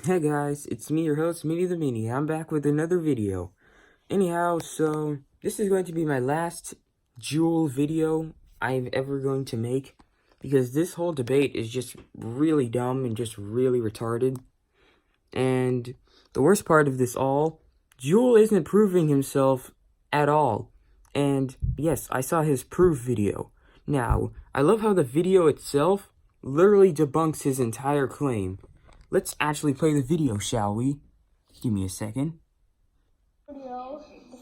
Hey guys, it's me, your host, Minnie the Mini. I'm back with another video. Anyhow, so this is going to be my last Jewel video I'm ever going to make, because this whole debate is just really dumb and just really retarded. And the worst part of this all, Jewel isn't proving himself at all. And yes, I saw his proof video. Now, I love how the video itself literally debunks his entire claim. Let's actually play the video, shall we? Give me a second. The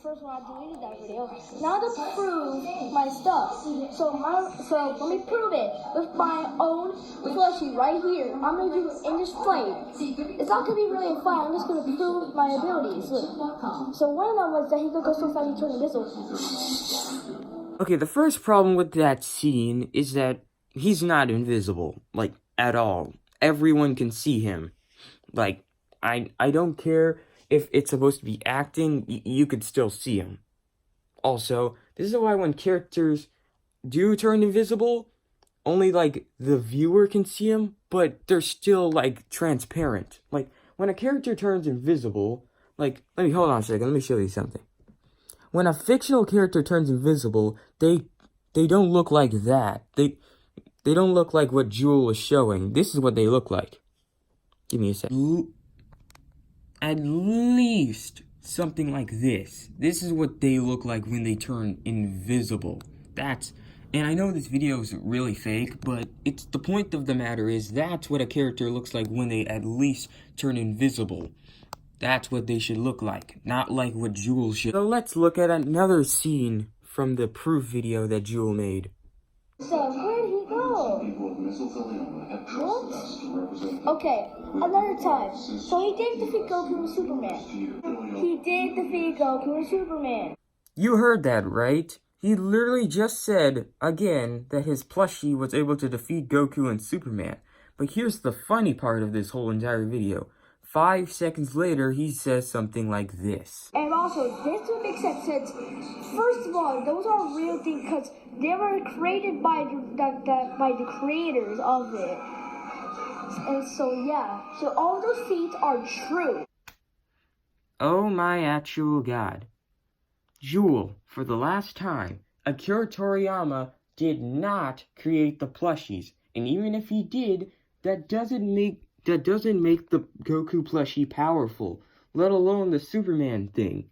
first one I deleted that video. Now to prove my stuff. So let me prove it with my own plushie right here. I'm gonna do it in this fight. It's not gonna be really a fight. I'm just gonna prove my abilities. Look. So one of them was that he could go so fast he turned invisible. Okay, the first problem with that scene is that he's not invisible, like, at all. Everyone can see him. Like, I don't care if it's supposed to be acting, you could still see him. Also, this is why when characters do turn invisible, only, like, the viewer can see him, but they're still, like, transparent. Like, when a character turns invisible, like, hold on a second, let me show you something. When a fictional character turns invisible, they don't look like that. They don't look like what Jewel was showing. This is what they look like. Give me a sec. At least something like this. This is what they look like when they turn invisible. And I know this video is really fake, but it's the point of the matter is that's what a character looks like when they at least turn invisible. That's what they should look like, not like what Jewel should. So let's look at another scene from the proof video that Jewel made. So where'd he go? What? Okay, another time. So he did defeat Goku and Superman. He did defeat Goku and Superman. You heard that, right? He literally just said, again, that his plushie was able to defeat Goku and Superman. But here's the funny part of this whole entire video. 5 seconds later, he says something like this. And also, this would make sense since, first of all, those are real things because they were created by the creators of it. And so, yeah. So all those feats are true. Oh my actual god. Jewel, for the last time, Akira Toriyama did not create the plushies. And even if he did, that doesn't make the Goku plushie powerful, let alone the Superman thing.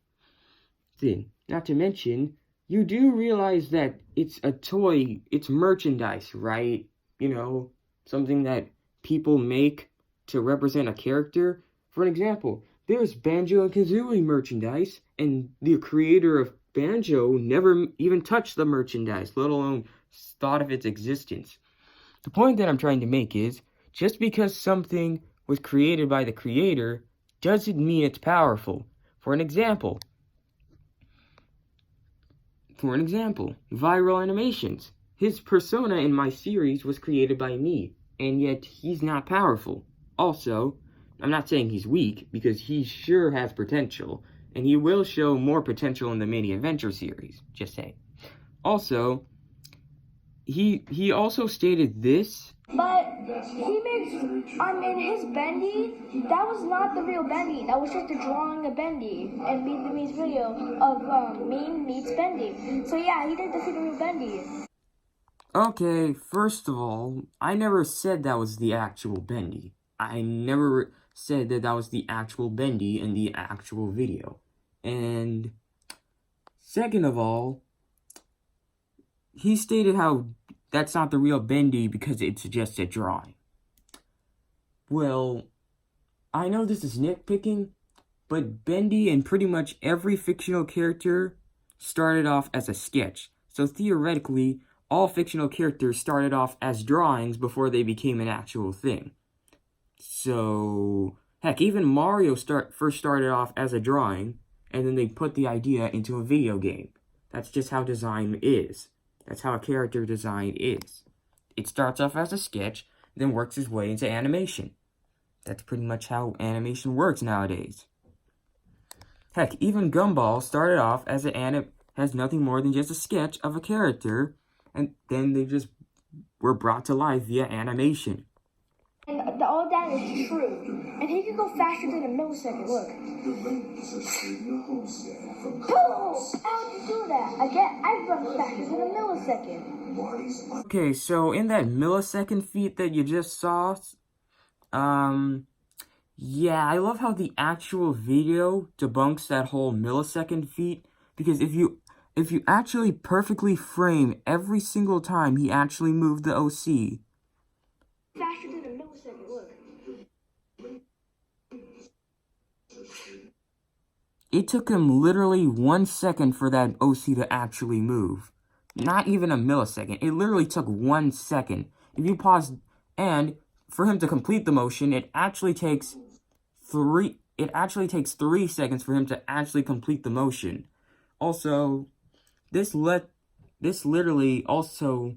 Not to mention, you do realize that it's a toy, it's merchandise, right? You know, something that people make to represent a character. For an example, there's Banjo and Kazooie merchandise, and the creator of Banjo never even touched the merchandise, let alone thought of its existence. The point that I'm trying to make is, just because something was created by the creator doesn't mean it's powerful. For an example, viral animations. His persona in my series was created by me, and yet he's not powerful. Also, I'm not saying he's weak, because he sure has potential, and he will show more potential in the Mini Adventure series, just saying. Also, he also stated this. But he makes, his Bendy, that was not the real Bendy. That was just a drawing of Bendy and Me's video of Mean meets Bendy. So yeah, he did defeat the real Bendy. Okay, first of all, I never said that was the actual Bendy. I never said that was the actual Bendy in the actual video. And second of all, he stated how that's not the real Bendy because it's just a drawing. Well, I know this is nitpicking, but Bendy and pretty much every fictional character started off as a sketch. So theoretically, all fictional characters started off as drawings before they became an actual thing. So, heck, even Mario first started off as a drawing, and then they put the idea into a video game. That's just how design is. That's how a character design is. It starts off as a sketch, then works its way into animation. That's pretty much how animation works nowadays. Heck, even Gumball started off as has nothing more than just a sketch of a character, and then they just were brought to life via animation. And all that is true. And he can go faster than a millisecond. Look. Boom! How did you do that? I run faster than a millisecond. Okay, so in that millisecond feat that you just saw, yeah, I love how the actual video debunks that whole millisecond feat, because if you actually perfectly frame every single time he actually moved the OC. Faster than a millisecond, look. It took him literally 1 second for that OC to actually move. Not even a millisecond. It literally took 1 second. If you pause, and for him to complete the motion, it actually takes 3 seconds for him to actually complete the motion. Also, this literally also,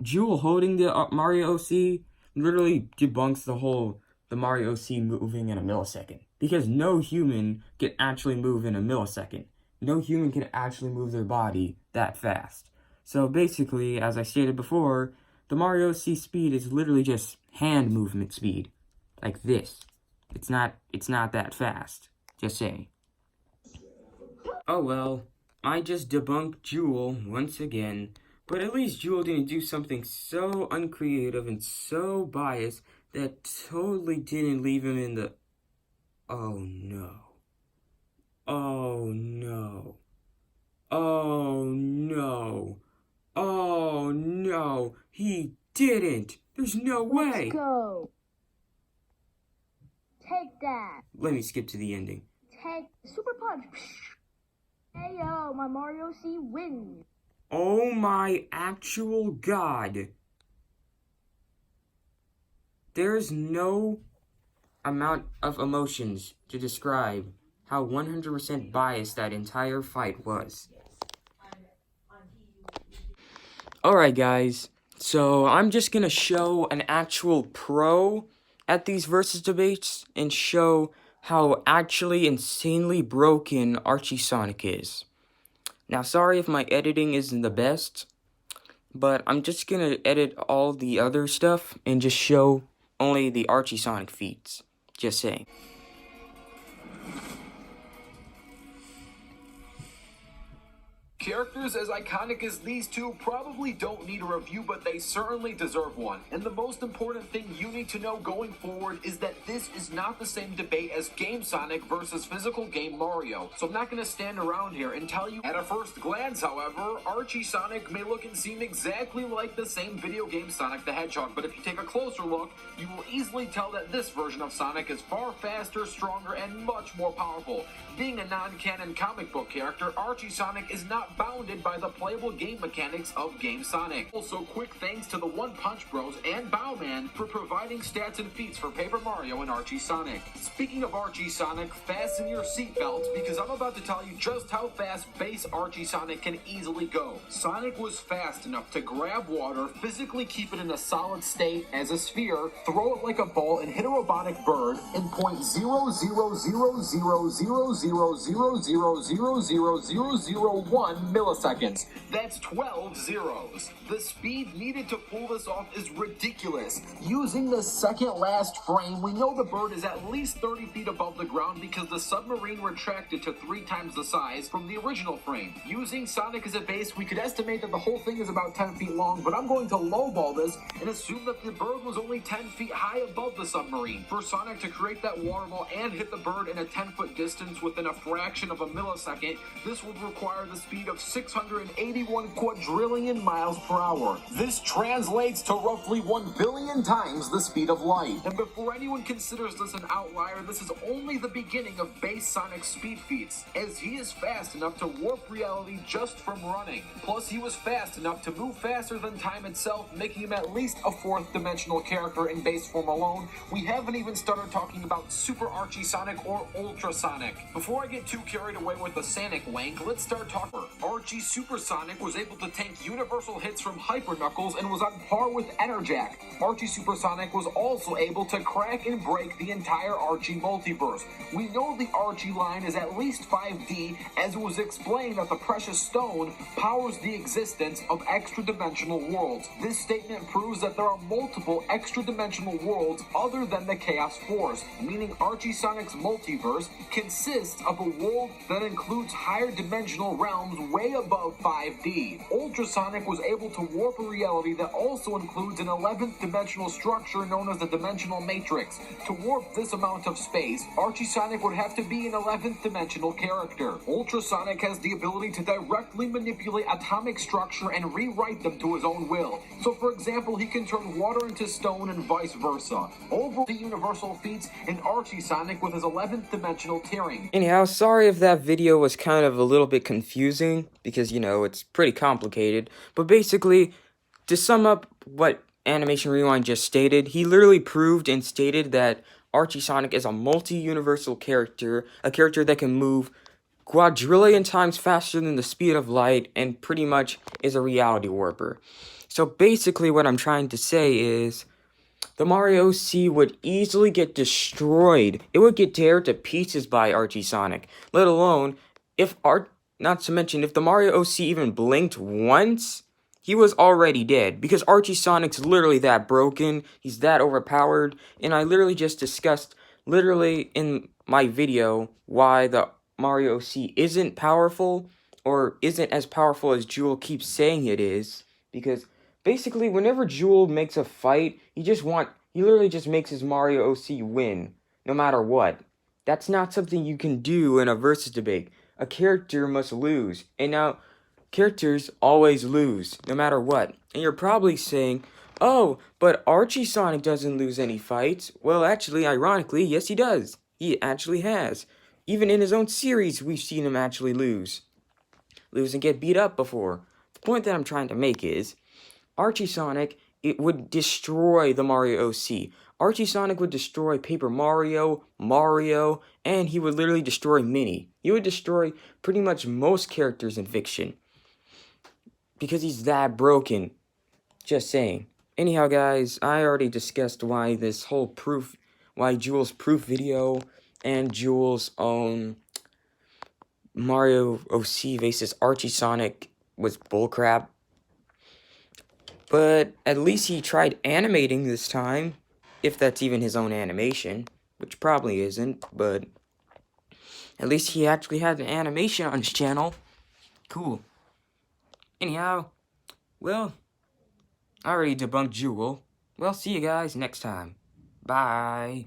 Jewel holding the Mario OC literally debunks the Mario OC moving in a millisecond. Because no human can actually move in a millisecond. No human can actually move their body that fast. So basically, as I stated before, the Mario OC speed is literally just hand movement speed. Like this. It's not that fast. Just saying. Oh well, I just debunked Jewel once again. But at least Jewel didn't do something so uncreative and so biased that totally didn't leave him in the... Oh no. Oh no. Oh no. Oh no. He didn't. There's no way. Let's go. Take that. Let me skip to the ending. Take super punch. Hey yo, my Mario C wins. Oh my actual god. There's no amount of emotions to describe how 100% biased that entire fight was. Alright guys, so I'm just gonna show an actual pro at these versus debates and show how actually insanely broken Archie Sonic is. Now sorry if my editing isn't the best, but I'm just gonna edit all the other stuff and just show only the Archie Sonic feats. Just saying. Characters as iconic as these two probably don't need a review, but they certainly deserve one. And the most important thing you need to know going forward is that this is not the same debate as Game Sonic versus physical game Mario. So I'm not going to stand around here and tell you. At a first glance, however, Archie Sonic may look and seem exactly like the same video game Sonic the Hedgehog, but if you take a closer look, you will easily tell that this version of Sonic is far faster, stronger, and much more powerful. Being a non-canon comic book character, Archie Sonic is not bounded by the playable game mechanics of Game Sonic. Also, quick thanks to the One Punch Bros and Bowman for providing stats and feats for Paper Mario and Archie Sonic. Speaking of Archie Sonic, fasten your seatbelts because I'm about to tell you just how fast base Archie Sonic can easily go. Sonic was fast enough to grab water, physically keep it in a solid state as a sphere, throw it like a ball, and hit a robotic bird in 0.000000000000001 milliseconds. That's 12 zeros. The speed needed to pull this off is ridiculous. Using the second last frame, we know the bird is at least 30 feet above the ground because the submarine retracted to 3 times the size from the original frame. Using Sonic as a base, we could estimate that the whole thing is about 10 feet long, but I'm going to lowball this and assume that the bird was only 10 feet high above the submarine. For Sonic to create that water ball and hit the bird in a 10-foot distance within a fraction of a millisecond, this would require the speed of 681 quadrillion miles per hour. This translates to roughly 1 billion times the speed of light. And before anyone considers this an outlier, this is only the beginning of base Sonic's speed feats, as he is fast enough to warp reality just from running. Plus, he was fast enough to move faster than time itself, making him at least a 4th dimensional character in base form alone. We haven't even started talking about Super Archie Sonic or Ultra Sonic. Before I get too carried away with the Sonic wank, let's start talking. Archie Supersonic was able to tank universal hits from Hyper Knuckles and was on par with Enerjack. Archie Supersonic was also able to crack and break the entire Archie multiverse. We know the Archie line is at least 5D, as it was explained that the Precious Stone powers the existence of extra-dimensional worlds. This statement proves that there are multiple extra-dimensional worlds other than the Chaos Force, meaning Archie Sonic's multiverse consists of a world that includes higher dimensional realms way above 5D. Ultrasonic was able to warp a reality that also includes an 11th dimensional structure known as the Dimensional Matrix. To warp this amount of space, Archie Sonic would have to be an 11th dimensional character. Ultrasonic has the ability to directly manipulate atomic structure and rewrite them to his own will. So for example, he can turn water into stone and vice versa. Over the universal feats in Archie Sonic with his 11th dimensional tearing. Anyhow, sorry if that video was kind of a little bit confusing, because, you know, it's pretty complicated. But basically, to sum up what Animation Rewind just stated, he literally proved and stated that Archie Sonic is a multi-universal character, a character that can move quadrillion times faster than the speed of light, and pretty much is a reality warper. So basically what I'm trying to say is, the Mario OC would easily get destroyed. It would get teared to pieces by Archie Sonic. Let alone, not to mention, if the Mario OC even blinked once, he was already dead. Because Archie Sonic's literally that broken, he's that overpowered, and I literally just discussed, literally in my video, why the Mario OC isn't powerful, or isn't as powerful as Jewel keeps saying it is, because basically, whenever Jewel makes a fight, he literally just makes his Mario OC win, no matter what. That's not something you can do in a versus debate. A character must lose, and now, characters always lose, no matter what. And you're probably saying, oh, but Archie Sonic doesn't lose any fights. Well, actually, ironically, yes he does. He actually has. Even in his own series, we've seen him actually lose and get beat up before. The point that I'm trying to make is, Archie Sonic, it would destroy the Mario OC. Archie Sonic would destroy Paper Mario, and he would literally destroy Minnie. He would destroy pretty much most characters in fiction. Because he's that broken. Just saying. Anyhow, guys, I already discussed why Jewel's proof video and Jewel's own Mario OC vs Archie Sonic was bullcrap. But at least he tried animating this time, if that's even his own animation, which probably isn't, but at least he actually had an animation on his channel. Cool. Anyhow, well, I already debunked Jewel. Well, see you guys next time. Bye.